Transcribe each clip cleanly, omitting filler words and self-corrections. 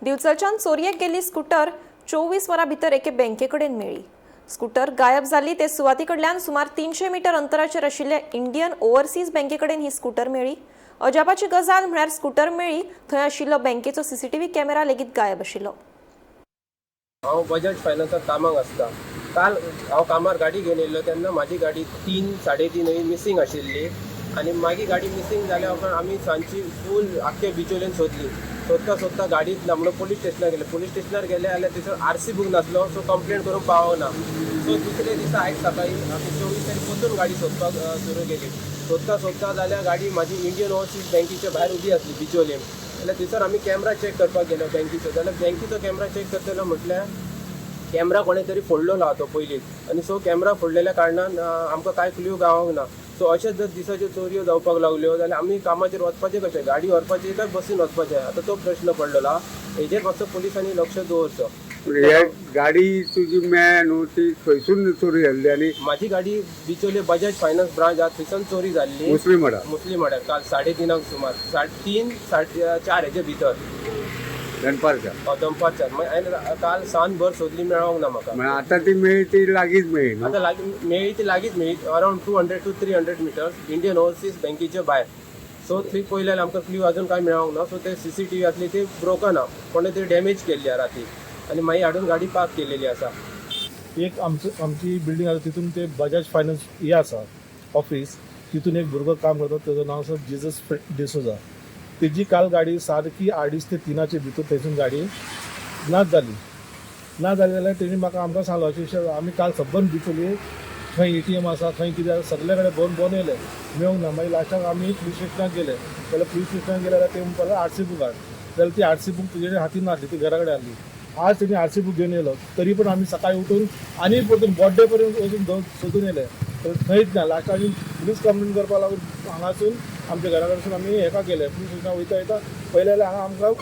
दिवचलच्यान चोरयेक गेल्ली स्कूटर 24 वरां भितर एके बँके कडेन मेळ्ळी। स्कूटर गायब जाली ते सुवाती कडल्यान सुमार 300 मीटर अंतराचेर आशिल्ले इंडियन ओव्हरसीज बँके कडेन ही स्कूटर मेळ्ळी। अजापाची गजाल म्हळ्यार स्कूटर मेळ्ळी थंय आशिल्लो बँकेचो सीसीटीव्ही कॅमेरा लेगीत गायब आशिल्लो। हांव बजाज फायनान्सांत कामाक आसता। काल हांव कामार गाडी घेवन येयल्लो तेन्ना म्हाजी गाडी 3-3:30 मिसींग आशिल्ली आनी मागी गाडी मिसींग जाल्या उपरांत आमी सांजची फूल आख्खे बिचोलेन सोदली। सोदता गाडीच ना म्हणून पुलीस स्टेशनार गेले जाल्यार थंयसर आरसी बूक नासलो, सो कंप्लेंट करूंक पावोंक ना। सो दुसरे दिसा आयज सकाळी आमी 24 तारीख परतून गाडी सोदपाक सुरू केली। सोदता जाल्यार गाडी म्हाजी इंडियन ओव्हरसीज बँकेच्या भायर उबी आसली बिचोलेन। जाल्यार थंयसर आमी कॅमेरा चॅक करपाक गेलो बँकेचो, जाल्यार बँकेचो कॅमेरा चॅक करतलो म्हटल्यार कॅमेरा कोणे तरी फोडलेलो आहा तो पयलींच, आनी सो कॅमेरा फोडलेल्या कारणान आमकां कांय क्ल्यू गावोंक ना। सो अशेंच जर दिसाच्यो चोरयो जावपाक लागल्यो जाल्यार आमी कामाचेर वचपाचें कशें, गाडी व्हरपाची काय बसीन वचपाचें, आतां तो प्रश्न पडलेलो आहा। हेजेर मातसो पुलिसांनी लक्ष दवरचो। हे गाडी तुजी मेळ न्हू ती खंयसून चोरी जाल्ली आनी म्हाजी गाडी बिचोले बजाज फायनान्स ब्रांच आहा थंयसून चोरी जाल्ली मुस्लिम वाड्यार काल 3:30 सुमार 3-4 हेजे भितर दनपारच्या। हांवें काल सांज भर सोदली मेळोंक ना म्हाका। आतां ती मेळ्ळी ती लागींच मेळ्ळी न्हू? आतां मेळ्ळी ती लागींच मेळ्ळी अरावंड 200-300 मिटर्स इंडियन ओव्हरसीज बँकेच्या भायर। सो थंय पयल्यार आमकां क्ल्यू अजून कांय मेळोंक ना। सो ते सीसीटीव्ही आसली ती ब्रोकन आहा, कोणे तरी डॅमेज केल्ली आहा राती आनी मागीर हाडून गाडी पार्क केलेली आसा। एक आमची बिल्डिंग आसा तितून ते बजाज फायनान्स हे आसा ऑफिस, तितून एक भुरगो काम करता तेजो नांव आसा जीजस डिसोजा। तेजी काल गाडी सारकी 2:30 ते 3 भितर थंयसून गाडी ना जाली जाल्यार तेणी म्हाका आमकां सांगलो अशें आमी काल सबंद भितरली खंय ATM आसा खंय कितें आसा सगळे कडेन भोंवन येयले मेळूंक ना। मागीर लास्टाक आमी पुलीस स्टेशनाक गेले जाल्यार ते म्हणपाक आरसी बूक हाड, जाल्यार ती आरसी बूक तुजे हातीन नासली, ती घरा कडेन आसली। आज तेणी आरसी बूक घेवन येयलो तरी पण आमी सकाळी उठून आनी परतून बर्थडे पर्यंत वचून सोदून येयले तर थंयच ना। लास्टाक आमी पुलीस कंप्लेंट करपाक लागून हांगासून आमच्या घरा कडसून आमी हेका गेले पुलीस स्टेशनाक वयता पयले जाल्यार हांगा आमकां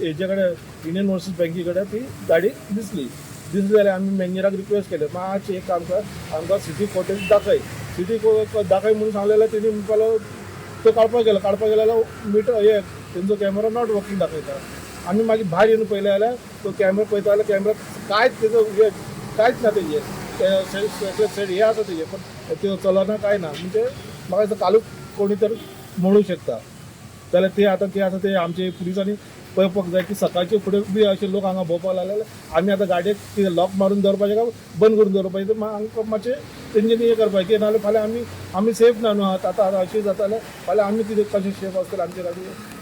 हेजे कडेन इंडियन ओव्हरसीज बँके कडेन ती गाडी दिसली जाल्यार आमी मॅनेजराक रिक्वेस्ट केलें मातशें एक काम कर आमकां सिटी फुटेज दाखय म्हणून सांगलें जाल्यार तेणी म्हणपालो तो काडपाक गेलो जाल्यार मिटर हे तेंचो कॅमेरा नॉट वर्किंग दाखयता। आमी मागीर भायर येवन पळयलें जाल्यार तो कॅमेरा पळयता जाल्यार कॅमेरा कांयच तेजो कांयच ना तेजेर सेट हे आसा तेजेर पण त्यो चलना काय ना। म्हणजे म्हाका दिसता कालूच कोणी तरी म्हणूंक शकता जाल्यार ते आतां ते आमचे पुलिसांनी पळोवपाक जाय की सकाळचे फुडें बी अशे लोक हांगा भोंवपाक लागले जाल्यार आमी आतां गाडयेक कितें लॉक मारून दवरपाचें काय बंद करून दवरपाचें तर आमकां मातशें तेंच्यांनी हें करपाचें की नाजाल्यार फाल्यां आमी सेफ ना न्हू आतां अशें जाता जाल्यार फाल्यां आमी कितें कशें सेफ आसतलें आमचे गाडये।